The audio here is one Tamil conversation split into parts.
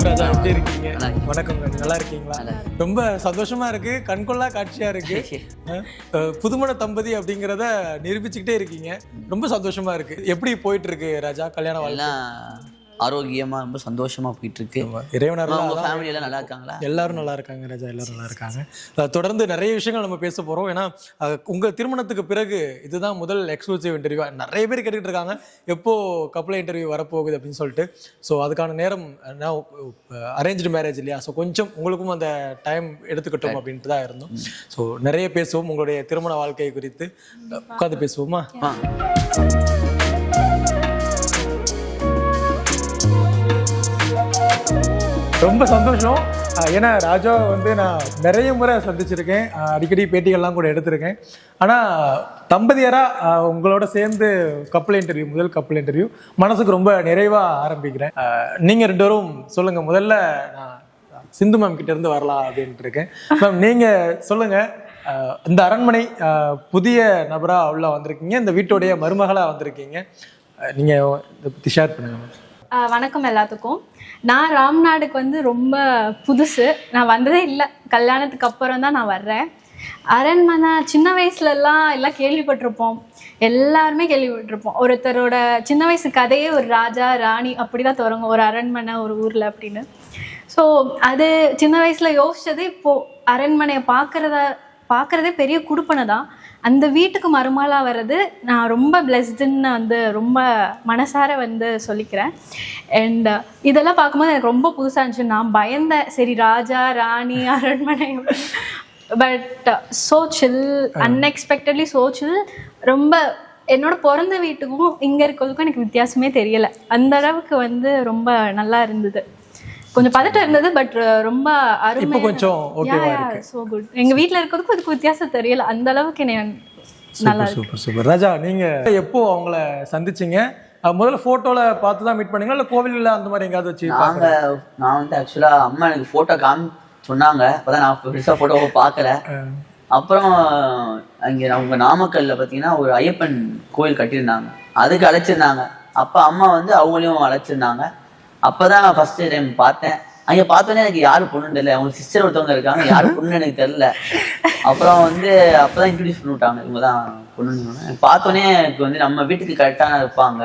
ராஜா, எப்படி இருக்கீங்க? வணக்கம், நல்லா இருக்கீங்களா? ரொம்ப சந்தோஷமா இருக்கு, கண்கொள்ளா காட்சியா இருக்கு. புதுமண தம்பதி அப்படிங்கிறத நிரூபிச்சுக்கிட்டே இருக்கீங்க, ரொம்ப சந்தோஷமா இருக்கு. எப்படி போயிட்டு இருக்கு ராஜா கல்யாண வாழ்க்கை? ஆரோக்கியமா ரொம்ப சந்தோஷமா போயிட்டு இருக்கு. ஃபேமிலி எல்லாம் நல்லா இருக்காங்களா? எல்லாரும் நல்லா இருக்காங்க ராஜா, எல்லாரும் நல்லா இருக்காங்க. தொடர்ந்து நிறைய விஷயங்கள் நம்ம பேச போறோம். ஏன்னா உங்க திருமணத்துக்கு பிறகு இதுதான் முதல் எக்ஸ்க்ளூசிவ் இன்டர்வியூ. நிறைய பேர் கேட்டுட்டு இருக்காங்க எப்போ கப்பல் இன்டர்வியூ வரப்போகுது அப்படின்னு சொல்லிட்டு. ஸோ அதுக்கான நேரம் அரேஞ்ச்டு மேரேஜ் இல்லையா, ஸோ கொஞ்சம் உங்களுக்கும் அந்த டைம் எடுத்துக்கிட்டோம் அப்படின்ட்டு தான் இருந்தோம். ஸோ நிறைய பேசுவோம் உங்களுடைய திருமண வாழ்க்கை குறித்து. உட்காந்து பேசுவோமா? ரொம்ப சந்தோஷம். ஏன்னா ராஜாவை வந்து நான் நிறைய முறை சந்திச்சிருக்கேன், அடிக்கடி பேட்டிகள்லாம் கூட எடுத்திருக்கேன். ஆனால் தம்பதியராக உங்களோட சேர்ந்து கப்பல் இன்டர்வியூ, முதல் கப்பல் இன்டர்வியூ மனசுக்கு ரொம்ப நிறைவாக ஆரம்பிக்கிறேன். நீங்கள் ரெண்டு பேரும் சொல்லுங்கள். முதல்ல நான் சிந்து மேம் கிட்ட இருந்து வரலாம் அப்படின்ட்டு இருக்கேன். மேம், நீங்கள் சொல்லுங்கள், இந்த அரண்மனை புதிய நபராக உள்ள வந்திருக்கீங்க, இந்த வீட்டுடைய மருமகளாக வந்திருக்கீங்க, நீங்கள் இதை பற்றி ஷேர் பண்ணுங்க மேம். வணக்கம் எல்லாத்துக்கும். நான் ராம்நாடுக்கு வந்து ரொம்ப புதுசு, நான் வந்ததே இல்லை, கல்யாணத்துக்கு அப்புறம் தான் நான் வர்றேன். அரண்மனை சின்ன வயசுலலாம் எல்லாம் கேள்விப்பட்டிருப்போம், எல்லாருமே கேள்விப்பட்டிருப்போம். ஒருத்தரோட சின்ன வயசு கதையே ஒரு ராஜா ராணி அப்படி தான் தொடங்கும், ஒரு அரண்மனை ஒரு ஊரில் அப்படின்னு. ஸோ அது சின்ன வயசில் யோசிச்சது. இப்போது அரண்மனையை பார்க்குறதே பெரிய குடுப்பனை தான். அந்த வீட்டுக்கு மருமகளாக வர்றது நான் ரொம்ப பிளெஸ்டுன்னு வந்து ரொம்ப மனசார வந்து சொல்லிக்கிறேன். அண்ட் இதெல்லாம் பார்க்கும்போது எனக்கு ரொம்ப புதுசாக இருந்துச்சு. நான் பயந்தேன், சரி ராஜா ராணி அரண்மனை, but so chill, unexpectedly so chill. ரொம்ப என்னோட பிறந்த வீட்டுக்கும் இங்கே இருக்கிறதுக்கும் எனக்கு வித்தியாசமே தெரியலை. அந்த அளவுக்கு வந்து ரொம்ப நல்லா இருந்தது. கொஞ்சம் பதட்டம் இருந்தது, பட் ரொம்ப அருமை, கொஞ்சம் சோ குட். எங்க வீட்ல இருக்கிறதுக்கும் அதுக்கு வித்தியாசம் தெரியல, அந்த அளவுக்கு நல்லா. Super super. ராஜா, நீங்க எப்போ அவங்கள சந்திச்சீங்க? முதல்ல போட்டோல பார்த்து தான் மீட் பண்ணீங்களா, இல்ல கோவில்ல அந்த மாதிரி எங்காவது வச்சு? நான் வந்து ஆக்சுவலா அம்மா எனக்கு போட்டோ சொன்னாங்க, அப்பதான் நான் பெருசா போட்டோவை பார்க்கல. அப்புறம் அங்கே அவங்க நாமக்கல்ல பார்த்தீங்கன்னா ஒரு ஐயப்பன் கோயில் கட்டியிருந்தாங்க, அதுக்கு அழைச்சிருந்தாங்க. அப்போ அம்மா வந்து அவங்களையும் அழைச்சிருந்தாங்க. அப்போதான் நான் ஃபர்ஸ்ட் டைம் பார்த்தேன். அங்கே பார்த்தோன்னே எனக்கு யாரு பொண்ணுன்னு தெரியல, அவங்க சிஸ்டர் ஒருத்தவங்க இருக்காங்க, யாரு பொண்ணுன்னு எனக்கு தெரியல. அப்புறம் வந்து அப்போதான் இன்ட்ரடியூஸ் பண்ணி விட்டாங்க, இவங்க தான் பொண்ணுன்னு. பார்த்தோன்னே எனக்கு வந்து நம்ம வீட்டுக்கு கரெக்டான இருப்பாங்க,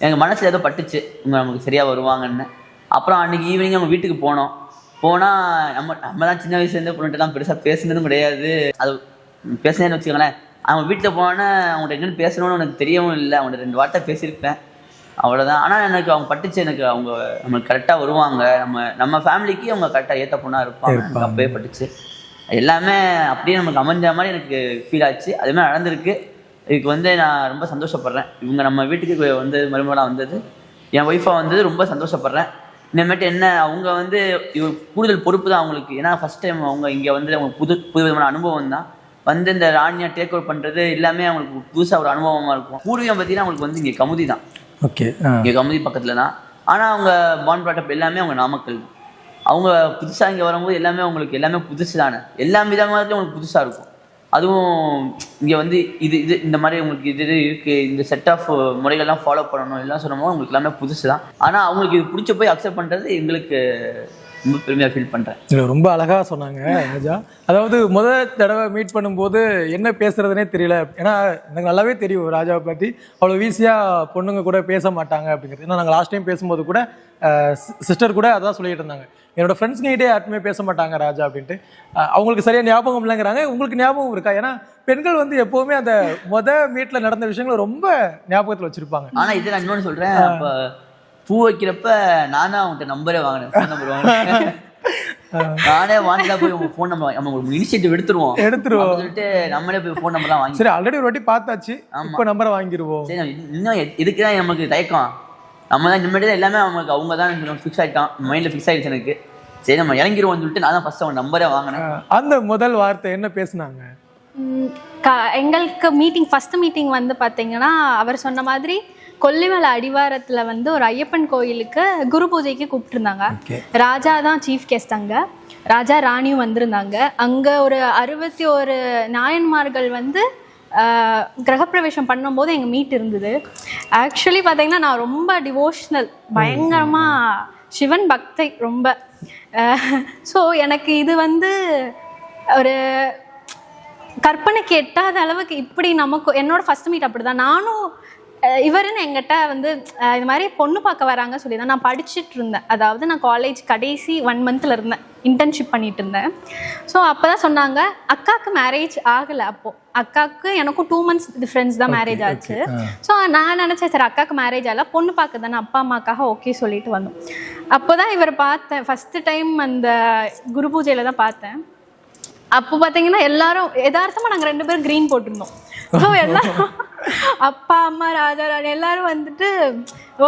எனக்கு மனசுல ஏதோ பட்டுச்சு, இவங்க நமக்கு சரியா வருவாங்கன்னு. அப்புறம் அன்னைக்கு ஈவினிங் அவங்க வீட்டுக்கு போனால் நம்ம தான் சின்ன வயசுலேருந்து பொண்ணுகிட்ட தான் பெருசாக பேசுனதும் கிடையாது. அது பேசுனேன்னு வச்சுக்கோங்களேன். அவங்க வீட்டில் போனோன்னே அவங்கள்ட்ட என்னென்னு பேசணும்னு எனக்கு தெரியவும் இல்லை. அவங்கள்ட்ட 2 வார்த்தை பேசியிருப்பேன், அவ்வளோதான். ஆனால் எனக்கு அவங்க பட்டுச்சு, எனக்கு அவங்க நம்மளுக்கு கரெக்டாக வருவாங்க, நம்ம ஃபேமிலிக்கு அவங்க கரெக்டாக ஏற்ற பொண்ணாக இருப்பாங்க, எனக்கு அப்பவே பட்டுச்சு. எல்லாமே அப்படியே நமக்கு அமைஞ்ச மாதிரி எனக்கு ஃபீல் ஆச்சு. அதுமாதிரி நடந்திருக்கு. இதுக்கு வந்து நான் ரொம்ப சந்தோஷப்படுறேன். இவங்க நம்ம வீட்டுக்கு வந்து மருமகளாக வந்தது, என் ஒய்ஃபாக வந்தது ரொம்ப சந்தோஷப்படுறேன். இனிமேட்டு என்ன, அவங்க வந்து கூடுதல் பொறுப்பு தான் அவங்களுக்கு. ஏன்னா ஃபர்ஸ்ட் டைம் அவங்க இங்கே வந்து அவங்க புது விதமான அனுபவம் தான். வந்து இந்த ராணியா டேக் ஓவர் பண்ணுறது எல்லாமே அவங்களுக்கு புதுசாக ஒரு அனுபவமாக இருக்கும். பூர்வீகம் பார்த்தீங்கன்னா அவங்களுக்கு வந்து இங்கே கமுதி தான். ஓகே, இங்கே கமுதி பக்கத்தில் தான். ஆனால் அவங்க பான் பிராட்டப் எல்லாமே அவங்க நாமக்கல். அவங்க புதுசாக இங்கே வரும்போது எல்லாமே அவங்களுக்கு எல்லாமே புதுசு தானே, எல்லா விதமாகத்தையும் அவங்களுக்கு புதுசாக இருக்கும். அதுவும் இங்கே வந்து இது இந்த மாதிரி உங்களுக்கு இது இருக்குது, இந்த செட் ஆஃப் முறைகள்லாம் ஃபாலோ பண்ணணும் எல்லாம் சொன்னோமோ உங்களுக்கு எல்லாமே புதுசு தான். ஆனால் அவங்களுக்கு இது பிடிச்ச போய் அக்செப்ட் பண்ணுறது எங்களுக்கு ரொம்ப பெருமையாக ஃபீல் பண்ணுறேன். ரொம்ப அழகாக சொன்னாங்க ராஜா. அதாவது முதல் தடவை மீட் பண்ணும்போது என்ன பேசுறதுனே தெரியல. ஏன்னா எனக்கு நல்லாவே தெரியும் ராஜாவை பற்றி, அவ்வளோ ஈஸியாக பொண்ணுங்க கூட பேச மாட்டாங்க அப்படிங்கிறது. ஏன்னா நாங்கள் லாஸ்ட் டைம் பேசும்போது கூட சிஸ்டர் கூட அதான் சொல்லிட்டு இருந்தாங்க, என்னோட ஃப்ரெண்ட்ஸ்கிட்டே யாருமே பேச மாட்டாங்க ராஜா அப்படின்ட்டு. அவங்களுக்கு சரியாக ஞாபகம் இல்லைங்கிறாங்க. உங்களுக்கு ஞாபகம் இருக்கா? ஏன்னா பெண்கள் வந்து எப்போவுமே அந்த மீட்டில் நடந்த விஷயங்களை ரொம்ப ஞாபகத்தில் வச்சுருப்பாங்க. ஆனால் இது நான் இன்னொன்று சொல்கிறேன், அப்போ பூ வைக்கிறப்ப நானும் அவங்கள்ட்ட நம்பரே வாங்கினேன், ஃபோன் நம்பர் வாங்கினேன். நானே வாங்கிட்டா போய் உங்க ஃபோன் நம்பர் நம்ம ஒரு இனிஷியேட்டிவ் எடுத்துருவோம் சொல்லிட்டு நம்மளே போய் ஃபோன் நம்பர்லாம் வாங்கி. சரி, ஆல்ரெடி ஒரு வாட்டி பார்த்தாச்சு, இப்போ நம்பரை வாங்கிடுவோம். சரி, இன்னும் இதுக்கு தான் நமக்கு தயக்கம். நம்ம தான் நிம்மதி தான், எல்லாமே அவங்க தான் ஃபிக்ஸ் ஆகிட்டான், மைண்டில் ஃபிக்ஸ் ஆகிடுச்சு எனக்கு. சரி, நம்ம இறங்கிடுவோம்னு சொல்லிட்டு நான் தான் ஃபர்ஸ்ட் அவங்க நம்பரே வாங்கினேன். அந்த முதல் வார்த்தை என்ன பேசுனாங்க? எங்களுக்கு ஃபர்ஸ்ட் மீட்டிங் வந்து பார்த்தீங்கன்னா அவர் சொன்ன மாதிரி கொல்லிமலை அடிவாரத்தில் வந்து ஒரு ஐயப்பன் கோயிலுக்கு குரு பூஜைக்கு கூப்பிட்டுருந்தாங்க. ராஜா தான் சீஃப் கெஸ்ட், அங்கே ராஜா ராணியும் வந்திருந்தாங்க. அங்கே ஒரு 61 நாயன்மார்கள் வந்து கிரகப்பிரவேசம் பண்ணும்போது எங்கள் மீட் இருந்தது. ஆக்சுவலி பார்த்தீங்கன்னா நான் ரொம்ப டிவோஷ்னல், பயங்கரமாக சிவன் பக்தை ரொம்ப. ஸோ எனக்கு இது வந்து ஒரு கற்பனைக்கு எட்டாத அளவுக்கு இப்படி நமக்கு என்னோட ஃபர்ஸ்ட் மீட் அப்படி தான். நானும் இவருன்னு எங்கிட்ட வந்து இது மாதிரி பொண்ணு பார்க்க வராங்க சொல்லி தான் நான் படிச்சுட்டு இருந்தேன். அதாவது நான் காலேஜ் கடைசி 1 monthல இருந்தேன், இன்டர்ன்ஷிப் பண்ணிட்டு இருந்தேன். ஸோ அப்போ தான் சொன்னாங்க அக்காவுக்கு மேரேஜ் ஆகலை. அப்போது அக்காவுக்கு எனக்கும் 2 months டிஃப்ரென்ஸ் தான் மேரேஜ் ஆச்சு. ஸோ நான் நினச்சேன் சரி அக்காவுக்கு மேரேஜ் ஆகல, பொண்ணு பார்க்க தானே அப்பா அம்மாக்காக ஓகே சொல்லிட்டு வந்தோம். அப்போ தான் இவர் பார்த்தேன் ஃபஸ்ட்டு டைம், அந்த குரு பூஜையில் தான் பார்த்தேன். அப்போ பார்த்தீங்கன்னா எல்லாரும் யதார்த்தமாக நாங்கள் 2 பேரும் க்ரீன் போட்டிருந்தோம். ஸோ எல்லாரும் அப்பா அம்மா ராஜா ராணி எல்லாரும் வந்துட்டு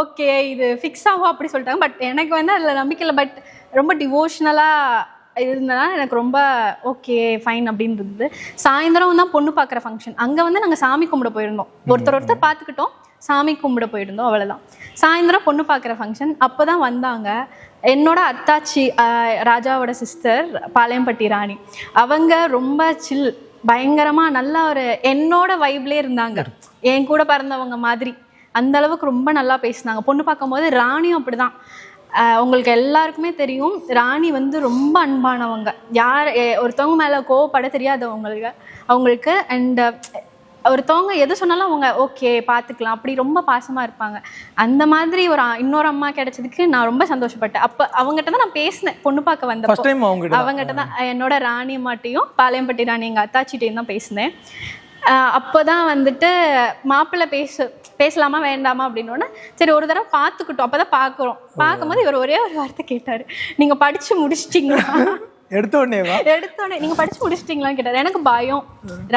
ஓகே இது ஃபிக்ஸ் ஆகும் அப்படி சொல்லிட்டாங்க. பட் எனக்கு வந்து அதில் நம்பிக்கை இல்லை. பட் ரொம்ப டிவோஷ்னலாக இருந்ததுனால எனக்கு ரொம்ப ஓகே ஃபைன் அப்படின்னு இருந்தது. சாயந்தரம் தான் பொண்ணு பார்க்குற ஃபங்க்ஷன். அங்கே வந்து நாங்கள் சாமி கும்பிட போயிருந்தோம், ஒருத்தர் பார்த்துக்கிட்டோம், சாமி கும்பிட போயிருந்தோம், அவ்வளோதான். சாயந்தரம் பொண்ணு பார்க்குற ஃபங்க்ஷன். அப்போ தான் வந்தாங்க என்னோட அத்தாச்சி, ராஜாவோட சிஸ்டர் பாளையம்பட்டி ராணி. அவங்க ரொம்ப சில், பயங்கரமாக நல்லா ஒரு என்னோட வைப்லேயே இருந்தாங்க, என் கூட பிறந்தவங்க மாதிரி. அந்த அளவுக்கு ரொம்ப நல்லா பேசினாங்க. பொண்ணு பார்க்கும்போது ராணியும் அப்படி தான். உங்களுக்கு எல்லாருக்குமே தெரியும் ராணி வந்து ரொம்ப அன்பானவங்க. யார் ஒருத்தவங்க மேலே கோவப்பட தெரியாதவங்களுக்கு அவங்களுக்கு. அண்ட் ஒருத்தவங்க எது சொன்னாலும் அவங்க ஓகே பார்த்துக்கலாம் அப்படி ரொம்ப பாசமாக இருப்பாங்க. அந்த மாதிரி ஒரு இன்னொரு அம்மா கிடைச்சதுக்கு நான் ரொம்ப சந்தோஷப்பட்டேன். அப்போ அவங்ககிட்ட தான் நான் பேசினேன் பொண்ணு பார்க்க வந்த அவங்ககிட்ட தான். என்னோட ராணி அம்மாட்டையும் பாளையம்பட்டி ராணி எங்கள் அத்தாச்சிட்டையும் தான் பேசினேன். அப்போ தான் வந்துட்டு மாப்பிள்ளை பேசலாமா வேண்டாமா அப்படின்னோடனே சரி ஒரு தடவை பார்த்துக்கிட்டோம். அப்போ தான் பார்க்கும்போது இவர் ஒரே ஒரு வார்த்தை கேட்டார், நீங்கள் படித்து முடிச்சிட்டிங்களா? எடுத்தோடனே நீங்கள் படித்து முடிச்சிட்டிங்களான்னு கேட்டார். எனக்கு பயம்,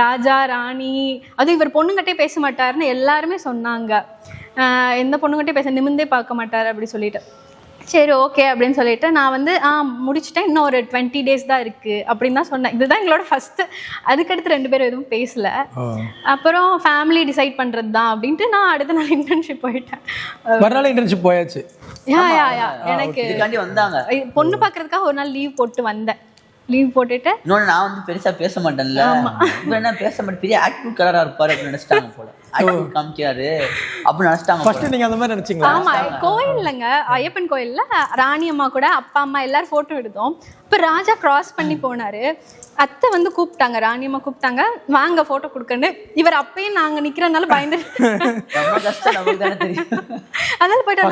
ராஜா ராணி அதுவும் இவர் பொண்ணுங்கிட்டே பேச மாட்டாருன்னு எல்லாருமே சொன்னாங்க. எந்த பொண்ணுங்கிட்டே பேச நிமிந்தே பார்க்க மாட்டார் அப்படி சொல்லிட்டு சரி ஓகே அப்படின்னு சொல்லிட்டு நான் வந்து முடிச்சுட்டேன், இன்னும் ஒரு 20 days தான் இருக்குது அப்படின்னு தான் சொன்னேன். இதுதான் எங்களோட ஃபஸ்ட்டு. அதுக்கடுத்து 2 பேரும் எதுவும் பேசலை. அப்புறம் ஃபேமிலி டிசைட் பண்ணுறது தான் அப்படின்ட்டு நான் அடுத்த நாள் இன்டர்ன்ஷிப் போயிட்டேன். மறுநாள் இன்டர்ன்ஷிப் போயாச்சு. எனக்கு பொண்ணு பார்க்கறதுக்காக ஒரு நாள் லீவ் போட்டு வந்தேன். லீவ் போட்டுட்டு இன்னொன்று நான் வந்து பெருசாக பேச மாட்டேன்ல, என்ன பேச மாட்டேன், பெரிய ஆக்டிவ் கலராக இருப்பார் அப்படின்னு நினச்சிட்டாங்க போல, ஆக்டிவ் காமிக்காரு அப்படின்னு நினச்சிட்டாங்க. ஃபர்ஸ்ட் நீங்கள் அந்த மாதிரி நினச்சிங்களா? ஆமாம், கோயில்லங்க ஐயப்பன் கோயிலில் ராணி அம்மா கூட அப்பா அம்மா எல்லாரும் ஃபோட்டோ எடுத்தோம். இப்போ ராஜா கிராஸ் பண்ணி போனார். அத்தை வந்து கூப்பிட்டாங்க, ராணியம்மா கூப்பிட்டாங்க, வாங்க ஃபோட்டோ கொடுக்கன்னு. இவர் அப்பயும் நாங்கள் நிற்கிறதுனால பயந்துட்டு அதனால போயிட்டு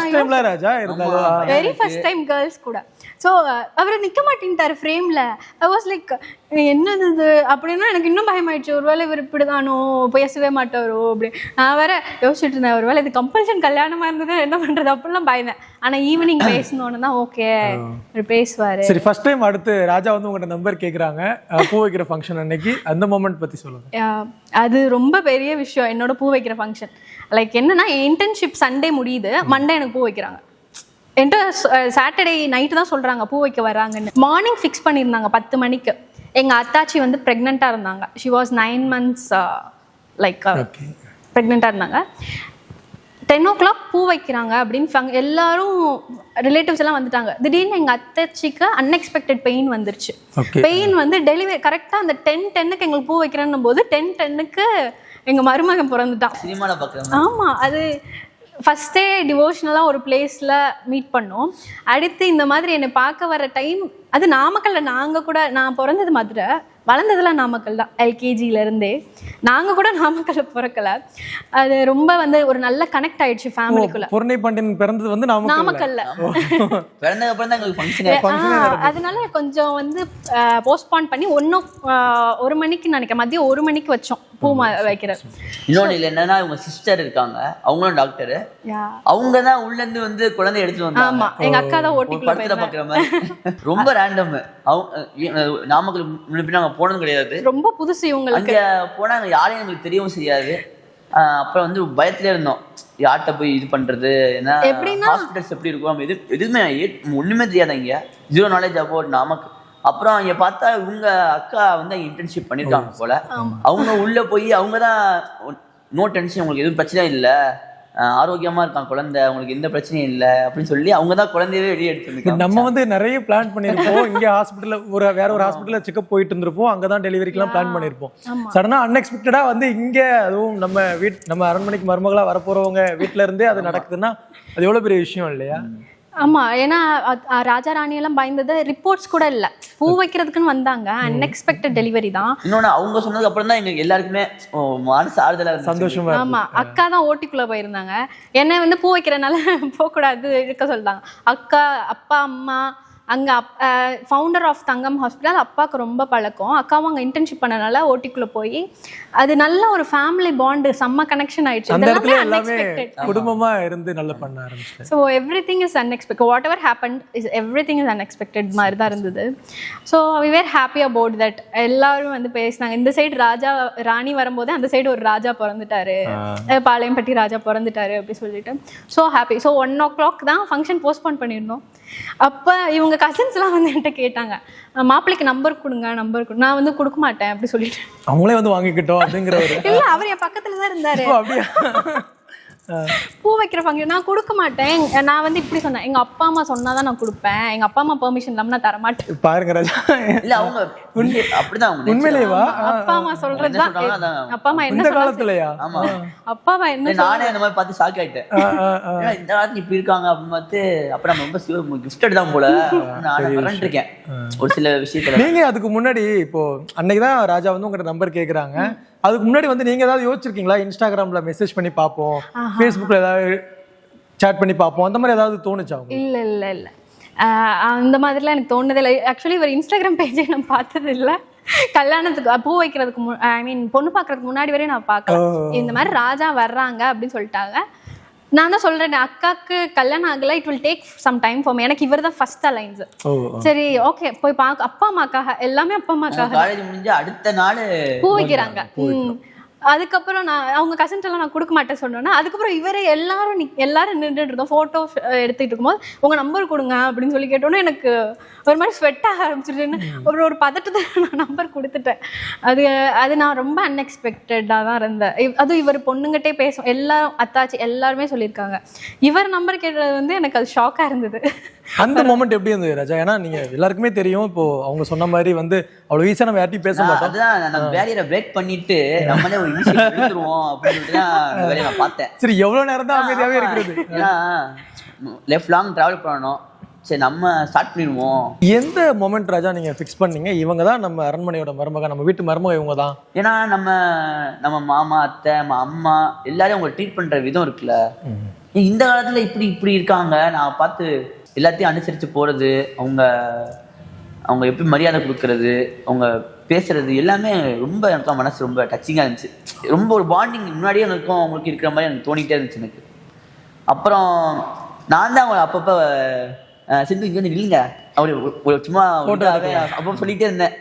வெரி ஃபர்ஸ்ட் டைம் கேர்ள்ஸ் கூட. ஸோ அவர் நிற்க மாட்டேன்ட்டார் ஃப்ரேமில். ஐ வாஸ் லைக் என்னது இது அப்படின்னா எனக்கு இன்னும் பயமாயிடுச்சு. ஒருவேளை இவர் இப்படி தானோ பேசவே மாட்டாரோ அப்படி நான் வேற யோசிச்சுட்டு இருந்தேன். ஒருவேளை இது கம்பல்ஷன் கல்யாணமாக இருந்தது என்ன பண்ணுறது அப்படிலாம் பயந்தேன். ஆனால் ஈவினிங் பேசணுன்னு தான் ஓகே இவர் பேசுவார். சரி, ஃபர்ஸ்ட் டைம் அடுத்து ராஜா வந்து உங்கள்கிட்ட நம்பர் கேட்குறாங்க பூ வைக்கிற ஃபங்க்ஷன் அன்னைக்கு, அந்த மொமெண்ட் பற்றி சொல்லுங்கள். அது ரொம்ப பெரிய விஷயம். என்னோட பூ வைக்கிற ஃபங்க்ஷன் லைக் என்னன்னா இன்டர்ன்ஷிப் சண்டே முடியுது, மண்டே எனக்கு பூ வைக்கிறாங்க. என்கிட்ட சாட்டர்டே நைட்டு தான் சொல்கிறாங்க பூ வைக்க வராங்கன்னு. மார்னிங் ஃபிக்ஸ் பண்ணியிருந்தாங்க 10 மணிக்கு. எங்கள் அத்தாச்சி வந்து ப்ரெக்னெண்ட்டாக இருந்தாங்க. ஷி வாஸ் 9 months லைக் ப்ரெக்னெண்ட்டாக இருந்தாங்க. 10 o'clock பூ வைக்கிறாங்க அப்படின்னு எல்லாரும் ரிலேட்டிவ்ஸ் எல்லாம் வந்துட்டாங்க. திடீர்னு எங்கள் அத்தாச்சிக்கு அன்எக்ஸ்பெக்டட் பெயின் வந்துருச்சு. பெயின் வந்து டெலிவரி கரெக்டாக அந்த 10:10 எங்களுக்கு பூ வைக்கிறேன்னும் போது 10:10 எங்கள் மருமகன் பிறந்துட்டான். ஆமாம், அது ஃபஸ்ட்டே டிவோஷனலாக ஒரு பிளேஸில் மீட் பண்ணோம். அடுத்து இந்த மாதிரி என்னை பார்க்க வர டைம் அது நாமக்கல்ல. நாங்கள் கூட நான் பிறந்தது மதுரை, வளர்ந்ததெல்லாம் நாமக்கல் தான். எல்கேஜியிலேருந்தே நாங்கள் கூட நாமக்கல்ல பிறக்கலை. அது ரொம்ப வந்து ஒரு நல்ல கனெக்ட் ஆயிடுச்சு ஃபேமிலிக்குள்ள. பூர்ணி பாண்டியன் பிறந்தது வந்து நாமக்கல்ல. அதனால கொஞ்சம் வந்து போஸ்ட்பான் பண்ணி 1 மணிக்கு நினைக்கிறேன், மதியம் 1 மணிக்கு வச்சோம் பூ வைக்கிறது. இன்னொன்று இல்லை என்னன்னா இவங்க சிஸ்டர் இருக்காங்க, அவங்களும் டாக்டர். அவங்க தான் உள்ள இருந்து வந்து குழந்தை எடுத்துட்டு வந்தாங்க. ஆமா, எங்க அக்கா தான் ஓட்டிட்டு படத்துல பாக்குற மாதிரி ரொம்ப ரேண்டம். அவங்க நாமக்கல் முன்னாடி நாங்க போனது கிடையாது, ரொம்ப புதுசு இவங்களுக்கு. அங்க போனா யாரையும் எங்களுக்கு தெரியவும் செய்யாது. அப்புறம் வந்து பயத்திலே இருந்தோம், யார்கிட்ட போய் இது பண்றது, ஏன்னா ஹாஸ்பிட்டல்ஸ் எப்படி இருக்கும், நம்ம எதுவுமே ஒண்ணுமே தெரியாது. இங்க 0 knowledge about நாமக்கல். அப்புறம் இங்க பார்த்தா இவங்க அக்கா வந்து அங்க இன்டர்ன்ஷிப் பண்ணிருக்காங்க போல. அவங்க உள்ள போய் அவங்க தான் நோ டென்ஷன், உங்களுக்கு எதுவும் பிரச்சனை இல்லை, ஆரோக்கியமா இருக்கான் குழந்தை, உங்களுக்கு எந்த பிரச்சனையும் இல்லை அப்படின்னு சொல்லி அவங்க தான் குழந்தையவே வெளியே எடுத்துருக்காங்க. நம்ம வந்து நிறைய பிளான் பண்ணிருப்போம். இங்க ஹாஸ்பிட்டல்ல வேற ஒரு ஹாஸ்பிட்டல்ல செக்அப் போயிட்டு இருந்திருப்போம், அங்கதான் டெலிவரிக்கெல்லாம் பிளான் பண்ணிருப்போம். சடனா அன்எக்ஸ்பெக்டடா வந்து இங்க, அதுவும் நம்ம அரண்மனைக்கு மருமகளா வரப்போறவங்க வீட்டுல இருந்தே அது நடக்குதுன்னா அது எவ்வளவு பெரிய விஷயம் இல்லையா? ஆமா, ஏன்னா ராஜா ராணி எல்லாம் பயந்தது ரிப்போர்ட்ஸ் கூட இல்ல, பூ வைக்கிறதுக்குன்னு வந்தாங்க, அன்எக்ஸ்பெக்டட் டெலிவரி தான். இன்னொன்னு அவங்க சொன்னதுக்கு அப்புறம் தான் எங்களுக்கு எல்லாருக்குமே மனசு ஆறுதலா இருந்துச்சு, சந்தோஷமா ஆமா, அக்கா தான் ஓட்டிக்குள்ள போயிருந்தாங்க. என்னை வந்து பூ வைக்கிறனால போக கூடாது இருக்க சொல்லிட்டாங்க. அக்கா, அப்பா, அம்மா அங்கே ஃபவுண்டர் ஆஃப் தங்கம் ஹாஸ்பிட்டல் அப்பாவுக்கு ரொம்ப பழக்கம். அக்காவும் அங்கே இன்டர்ன்ஷிப் பண்ணனால ஓட்டிக்குள்ளே போய் அது நல்ல ஒரு ஃபேமிலி பாண்டு, செம்ம கனெக்ஷன் ஆயிடுச்சு. அந்த இடத்துல எல்லாமே குடும்பமா இருந்து நல்லா பண்ண ஆரம்பிச்சேன். So everything is unexpected, whatever happen is everything is unexpected மாதிரி தான் இருந்தது. So we were happy about that. எல்லாரும் வந்து பேசினாங்க. இந்த சைடு ராஜா ராணி வரும்போது அந்த சைடு ஒரு ராஜா பிறந்துட்டாரு, பாளையம்பட்டி ராஜா பிறந்துட்டாரு அப்படி சொல்லிட்டு ஸோ ஹாப்பி. ஸோ 1 o'clock தான் ஃபங்க்ஷன் போஸ்ட்போன் பண்ணியிருந்தோம். அப்போ இவங்க கசின்ஸ்லாம் வந்து என்கிட்ட கேட்டாங்க, மாப்பிள்ளைக்கு நம்பர் கொடுங்க, நம்பர் கொடு. நான் வந்து கொடுக்க மாட்டேன் அப்படி சொல்லிட்டு, அவங்களே வந்து வாங்கிக்கிட்டோம் அப்படிங்கிற ஒரு இல்ல அவர் என் பக்கத்துல தான் இருந்தாரு. அப்படியா? பூ வைக்கிற ஃபங்க்ஷன் நான் கொடுக்க மாட்டேன். நான் வந்து இப்படி சொன்னேன், எங்க அப்பா அம்மா சொன்னாதான் நான் கொடுப்பேன், எங்க அப்பா அம்மா பெர்மிஷன் இல்லாம நான் தர மாட்டேன். பாருங்க ராஜா, இல்ல அவங்க அப்படிதான் அவங்க உண்மையிலேவா? அப்பா அம்மா சொல்றதுதான். அப்பா அம்மா என்ன காலத்துலயா? ஆமா, அப்பா அம்மா என்ன, நானே அந்த மாதிரி பார்த்து ஷாக் ஆயிட்டேன். இந்த காலத்துல இப்படி இருக்காங்க அப்படின்னு பார்த்து அப்புறம் நம்ம ரொம்ப கிஃப்டட் தான் போல நானே மறந்துட்டு இருக்கேன் ஒரு சில விஷயத்துல. நீங்க அதுக்கு முன்னாடி இப்போ அன்னைக்குதான் ராஜா வந்து உங்ககிட்ட நம்பர் கேக்குறாங்க, அதுக்கு முன்னாடி வந்து நீங்க ஏதாவது யோசிச்சிருக்கீங்களா? இன்ஸ்டாகிராம்ல மெசேஜ் பண்ணி பார்ப்போம், ஃபேஸ்புக்ல ஏதாவது சாட் பண்ணி பார்ப்போம், அந்த மாதிரி ஏதாவது தோணுச்சா? இல்ல இல்ல இல்ல, அந்த மாதிரிலாம் எனக்கு தோணுதே இல்லை. ஆக்சுவலி இவர் இன்ஸ்டாகிராம் பேஜை நான் பார்த்தது இல்லை. கல்யாணத்துக்கு பூ வைக்கிறதுக்கு ஐ மீன் பொண்ணு பார்க்கறதுக்கு முன்னாடி வரையும் நான் பார்க்கல. இந்த மாதிரி ராஜா வர்றாங்க அப்படின்னு சொல்லிட்டாங்க. நான் தான் சொல்றேன், அக்காக்கு கல்யாணம் ஆகல, it will take some time for me. எனக்கு இவர் தான் ஃபர்ஸ்ட் அலைன்ஸ். சரி ஓகே போய் பார்க்க, அப்பா அம்மாக்காக எல்லாமே, அப்பா அம்மாக்காக காலேஜ் முடிஞ்சு அடுத்த நாள் பூ வைக்கிறாங்க. அதுக்கப்புறம் நான் அவங்க கசின்ஸ் எல்லாம் நான் கொடுக்க மாட்டேன் சொன்னோன்னா, அதுக்கப்புறம் இவரே எல்லாரும் நின்றுட்டு இருந்தோம், ஃபோட்டோ எடுத்துக்கிட்டு இருக்கும்போது உங்க நம்பர் கொடுங்க அப்படின்னு சொல்லி கேட்டோன்னே எனக்கு ஒரு மாதிரி ஸ்வெட் ஆக ஆரம்பிச்சிருச்சுன்னு ஒரு பதட்டத்தை நான் நம்பர் கொடுத்துட்டேன். அது நான் ரொம்ப அன்எக்ஸ்பெக்டடாக தான் இருந்தேன். அதுவும் இவர் பொண்ணுங்கிட்டே பேசும், எல்லாரும் அத்தாச்சி எல்லாருமே சொல்லியிருக்காங்க. இவர் நம்பர் கேட்டது வந்து எனக்கு அது ஷாக்காக இருந்தது. அந்த மொமெண்ட் எப்படி இருந்தது ராஜா? ஏன்னா நீங்க எல்லாருக்குமே தெரியும், இப்போ அவங்க சொன்ன மாதிரி வந்து அவ்வளவு ஈஸியா நம்ம யார்ட்டையும் பேச மாட்டோம். அதுதான் நம்ம பேரியரை பிரேக் பண்ணிட்டு நம்மளே ஒரு இனிஷியேட்டிவ் எடுத்துருவோம் அப்படின்னு தான் அந்த வேலையை நான் பார்த்தேன். சரி, எவ்வளவு நேரம் தான் அமைதியாவே இருக்கிறது? ஏன்னா லெஃப்ட் லாங் டிராவல் பண்ணணும், சரி நம்ம ஸ்டார்ட் பண்ணிடுவோம். எந்த மொமெண்ட் ராஜா நீங்க ஃபிக்ஸ் பண்ணீங்க இவங்க தான் நம்ம அரண்மனையோட மருமக, நம்ம வீட்டு மருமக இவங்க தான்? ஏன்னா நம்ம மாமா, அத்தை, அம்மா எல்லாரையும் அவங்க ட்ரீட் பண்ற விதம் இருக்குல்ல, இந்த காலத்துல இப்படி இருக்காங்க. நான் பார்த்து எல்லாத்தையும் அனுசரித்து போகிறது, அவங்க எப்படி மரியாதை கொடுக்கறது, அவங்க பேசுறது எல்லாமே ரொம்ப எனக்கு மனசு ரொம்ப டச்சிங்காக இருந்துச்சு. ரொம்ப ஒரு பாண்டிங் முன்னாடியே எனக்கும் அவங்களுக்கு இருக்கிற மாதிரி எனக்கு தோணிகிட்டே இருந்துச்சு எனக்கு. அப்புறம் நான் தான் அவங்க அப்பப்போ சிந்து இங்கே வந்து இல்லைங்க அப்படி சும்மா அப்போ சொல்லிகிட்டே இருந்தேன்,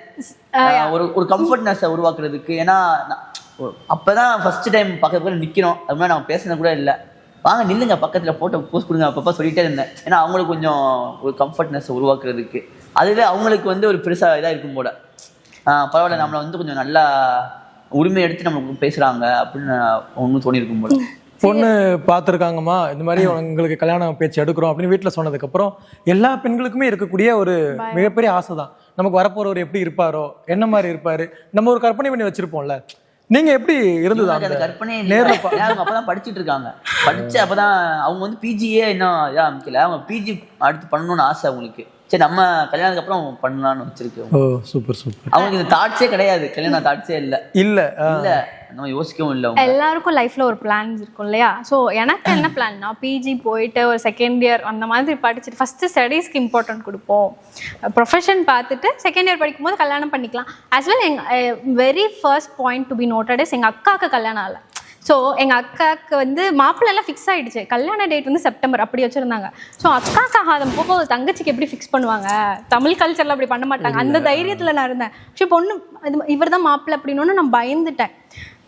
ஒரு கம்ஃபர்ட்னஸை உருவாக்குறதுக்கு. ஏன்னா அப்போ தான் ஃபஸ்ட்டு டைம் பக்கத்துல நிற்கிறோம், அது மாதிரி நான் பேசுனது கூட இல்லை. வாங்க நில்லுங்க பக்கத்தில் ஃபோட்டோ போஸ்ட் கொடுங்க அப்பப்போ சொல்லிகிட்டே இருந்தேன். ஏன்னா அவங்களுக்கு கொஞ்சம் ஒரு கம்ஃபர்ட்னஸ் உருவாக்குறதுக்கு அதுவே அவங்களுக்கு வந்து ஒரு பெருசாக இதாக இருக்கும் போல. பரவாயில்ல, நம்மளை வந்து கொஞ்சம் நல்லா உரிமை எடுத்து நம்மளுக்கு பேசுகிறாங்க அப்படின்னு ஒன்றும் தோணியிருக்கும் போல. பொண்ணு பார்த்துருக்காங்கம்மா, இந்த மாதிரி உங்களுக்கு கல்யாணம் பேச்சு எடுக்கிறோம் அப்படின்னு வீட்டில் சொன்னதுக்கப்புறம் எல்லா பெண்களுக்குமே இருக்கக்கூடிய ஒரு மிகப்பெரிய ஆசை தான், நமக்கு வரப்போறவர் எப்படி இருப்பாரோ, என்ன மாதிரி இருப்பாரு, நம்ம ஒரு கற்பனை பண்ணி வச்சிருப்போம்ல. நீங்க எப்படி இருந்தது அந்த கற்பனை? அவங்க அப்பதான் படிச்சுட்டு இருக்காங்க, படிச்சு அப்பதான் அவங்க வந்து பிஜியே இன்னும் இதாக ஆரம்பிக்கல, அவங்க பிஜி அடுத்து பண்ணணும்னு ஆசை அவங்களுக்கு. சரி நம்ம கல்யாணத்துக்கு அப்புறம் பண்ணலாம்னு வச்சிருக்கோம். ஓ சூப்பர் சூப்பர். அவங்களுக்கு இந்த தாட்ஸே கிடையாது, கல்யாணம் தாட்ஸே இல்ல நம்ம யோசிக்கவும் இல்லை. எல்லாருக்கும் லைஃப்ல ஒரு பிளான்ஸ் இருக்கும் இல்லையா? ஸோ எனக்கு என்ன பிளான்னா, பிஜி போயிட்டு ஒரு செகண்ட் இயர் அந்த மாதிரி படிச்சுட்டு ஃபர்ஸ்ட் ஸ்டடீஸ்க்கு இம்பார்ட்டன்ட் கொடுப்போம், ப்ரொஃபஷன் பார்த்துட்டு செகண்ட் இயர் படிக்கும் போது கல்யாணம் பண்ணிக்கலாம். As well very first point to be noted is எங்கள் அக்காவுக்கு கல்யாணம் ஆகலை. ஸோ எங்கள் அக்காவுக்கு வந்து மாப்பிள்ளெல்லாம் ஃபிக்ஸ் ஆகிடுச்சு, கல்யாண டேட் வந்து செப்டம்பர் அப்படி வச்சுருந்தாங்க. ஸோ அக்காவுக்கு ஆகாதம் போக தங்கச்சிக்கு எப்படி ஃபிக்ஸ் பண்ணுவாங்க, தமிழ் கல்ச்சரில் அப்படி பண்ண மாட்டாங்க. அந்த தைரியத்தில் நான் இருந்தேன். சரி பொண்ணு இவர் தான் மாப்பிள்ளை அப்படின்னு நான் பயந்துட்டேன்.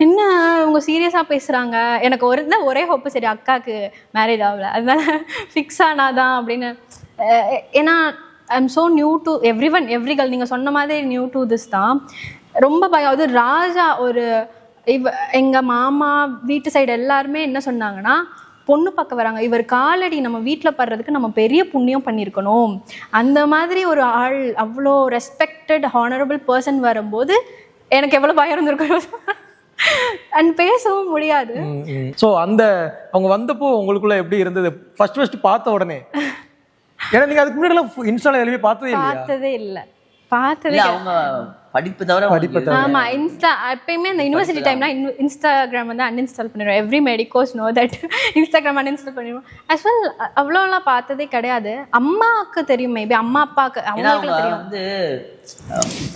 என்ன இவங்க சீரியஸாக பேசுகிறாங்க, எனக்கு ஒரே ஹோப்பு, சரி அக்காவுக்கு மேரேஜ் ஆகலை அதனால ஃபிக்ஸ் ஆனாதான் அப்படின்னு. ஏன்னா I am so new to every girl, நீங்கள் சொன்ன மாதிரி நியூ டு திஸ் தான். ரொம்ப பயம். அது ராஜா எங்கள் மாமா வீட்டு சைடு எல்லாருமே என்ன சொன்னாங்கன்னா, பொண்ணு பார்க்க வராங்க, இவர் காலடி நம்ம வீட்டில் படுறதுக்கு நம்ம பெரிய புண்ணியம் பண்ணியிருக்கணும். அந்த மாதிரி ஒரு ஆள், அவ்வளோ ரெஸ்பெக்டட் ஹானரபிள் பர்சன் வரும்போது எனக்கு எவ்வளோ பயம் இருந்திருக்கும் அண்ட் பேசவும் முடியாது. ஸோ அந்த அவங்க வந்தப்போ உங்களுக்குள்ள எப்படி இருந்தது? ஃபர்ஸ்ட் பார்த்த உடனே ஏன்னா நீங்க அதுக்கு முன்னாடி இன்ஸ்டால எதுவுமே பார்த்ததே இல்லையா? பார்த்ததே இல்லை. பார்த்ததே இல்ல அவங்க படிப்பு தவிர ஆமா. இன்ஸ்டா எப்பயுமே இந்த யூனிவர்சிட்டி டைம்னா இன்ஸ்டாகிராம் வந்து அன்இன்ஸ்டால் பண்ணிடுவோம். Every medicos know that Instagram uninstall பண்ணிடுவோம். ஆஸ் வெல் அவ்வளோலாம் பார்த்ததே கிடையாது. அம்மாவுக்கு தெரியும், மேபி அம்மா அப்பாவுக்கு அவங்களுக்கு தெரியும். வந்து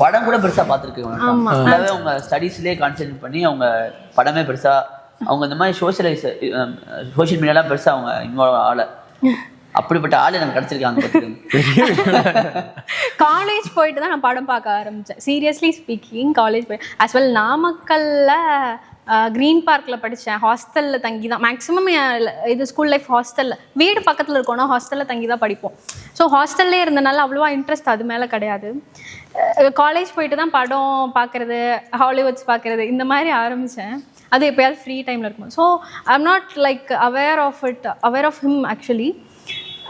படம் கூட பெருசா பார்த்துருக்காங்க. அவங்க ஸ்டடீஸ்லேயே கான்சென்ட்ரேட் பண்ணி அவங்க படமே பெருசா அவங்க இந்த மாதிரி சோஷியல் மீடியாலாம் பெருசா அவங்க இன்வால்வ் ஆகல. அப்படிப்பட்ட ஆள் எனக்கு கிடைச்சிருக்காங்க. காலேஜ் போயிட்டு தான் நான் படம் பார்க்க ஆரம்பித்தேன். சீரியஸ்லி ஸ்பீக்கிங் காலேஜ் போய் ஆஸ் வெல் நாமக்கல்ல க்ரீன் பார்க்கில் படித்தேன். ஹாஸ்டலில் தங்கி தான் மேக்ஸிமம் இது ஸ்கூல் லைஃப் ஹாஸ்டலில். வீடு பக்கத்தில் இருக்கோன்னா ஹாஸ்டலில் தங்கி தான் படிப்போம். ஸோ ஹாஸ்டல்லே இருந்தனால அவ்வளோவா இன்ட்ரெஸ்ட் அது மேலே கிடையாது. காலேஜ் போயிட்டு தான் படம் பார்க்குறது, ஹாலிவுட்ஸ் பார்க்குறது இந்த மாதிரி ஆரம்பித்தேன். அது எப்போயாவது ஃப்ரீ டைமில் இருக்கும். So I am not like aware of him actually.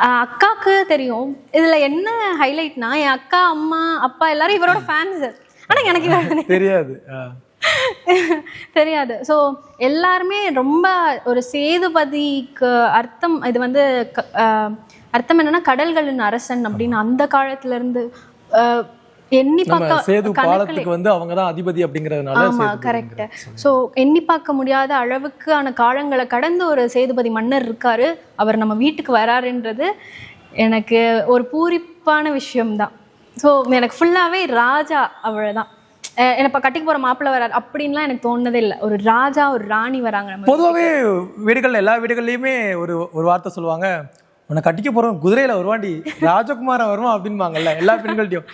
அக்காவுக்கு தெரியும். இதில் என்ன ஹைலைட்னா என் அக்கா அம்மா அப்பா எல்லாரும் இவரோட ஃபேன்ஸு. ஆனால் எனக்கு தெரியாது. ஸோ எல்லாருமே ரொம்ப ஒரு சேதுபதிக்கு அர்த்தம் இது வந்து அர்த்தம் என்னன்னா கடல்களின் அரசன் அப்படின்னு அந்த காலத்துல இருந்து எண்ணி பார்க்க வந்து அவங்க தான் அதிபதி அப்படிங்கிறதுனால. ஆமா, கரெக்ட். ஸோ எண்ணி பார்க்க முடியாத அளவுக்கான காலங்களை கடந்து ஒரு சேதுபதி மன்னர் இருக்காரு, அவர் நம்ம வீட்டுக்கு வராருன்றது எனக்கு ஒரு பூரிப்பான விஷயம்தான். ஸோ எனக்கு ஃபுல்லாவே ராஜா அவ்வளவுதான். இப்போ கட்டிக்கு போற மாப்பிள்ளை வராரு அப்படின்லாம் எனக்கு தோணுனதே இல்லை. ஒரு ராஜா ஒரு ராணி வராங்க. பொதுவாகவே வீடுகள் எல்லா வீடுகள்லையுமே ஒரு வார்த்தை சொல்லுவாங்க, உன்னை கட்டிக்க போறோம் குதிரையில வருவாண்டி ராஜகுமாரன் வருவான் அப்படின்பாங்கல்ல எல்லா பெண்கள்ட்டையும்.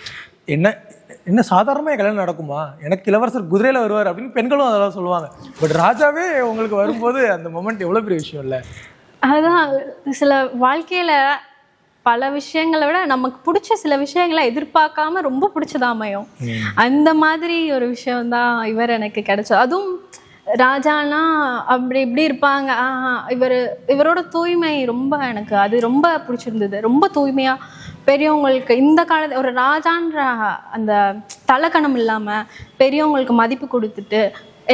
என்ன சாதாரணமாக கல்யாணம் நடக்குமா, எனக்கு இளவரசர் குதிரையில வருவார் அப்படின்னு பெண்களும் அதெல்லாம் சொல்லுவாங்க. பட் ராஜாவே உங்களுக்கு வரும்போது அந்த மொமெண்ட் எவ்வளோ பெரிய விஷயம் இல்லை? அதுதான் சில வாழ்க்கையில பல விஷயங்களை விட நமக்கு பிடிச்ச சில விஷயங்களை எதிர்பார்க்காம ரொம்ப பிடிச்சதா அமையும். அந்த மாதிரி ஒரு விஷயம்தான் இவர் எனக்கு கிடைச்சது. அதுவும் ராஜானா அப்படி இப்படி இருப்பாங்க. இவரோட தூய்மை ரொம்ப எனக்கு அது ரொம்ப பிடிச்சிருந்தது. ரொம்ப தூய்மையா பெரியவங்களுக்கு இந்த காலத்து ஒரு ராஜான்ற அந்த தலக்கணம் இல்லாம பெரியவங்களுக்கு மதிப்பு கொடுத்துட்டு,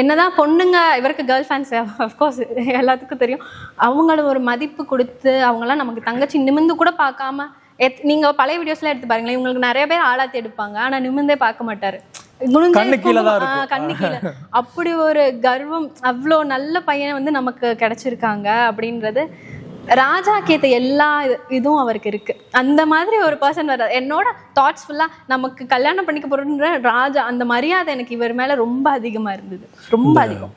என்னதான் பொண்ணுங்க இவருக்கு கேர்ள் ஃபேன்ஸ் அஃப்கோர்ஸ் எல்லாத்துக்கும் தெரியும், அவங்கள ஒரு மதிப்பு கொடுத்து அவங்களாம் நமக்கு தங்கச்சி நிமிந்து கூட பார்க்காம நீங்க பழைய வீடியோஸ்லாம் எடுத்து பாருங்களேன், இவங்களுக்கு நிறைய பேர் ஆளாத்தி எடுப்பாங்க, ஆனா நிமிந்தே பார்க்க மாட்டாரு, கண்ணு கீழே. அப்படி ஒரு கர்வம், அவ்வளோ நல்ல பையனை வந்து நமக்கு கிடைச்சிருக்காங்க அப்படின்றது. ராஜா கேத்த எல்லா இதுவும் அவருக்கு இருக்கு. அந்த மாதிரி ஒரு பர்சன் வர என்னோட தாட்ஸ் ஃபுல்லா நமக்கு கல்யாணம் பண்ணிக்க போறோன்ற ராஜா அந்த மரியாதை எனக்கு இவர் மேல ரொம்ப அதிகமா இருந்தது, ரொம்ப அதிகம்.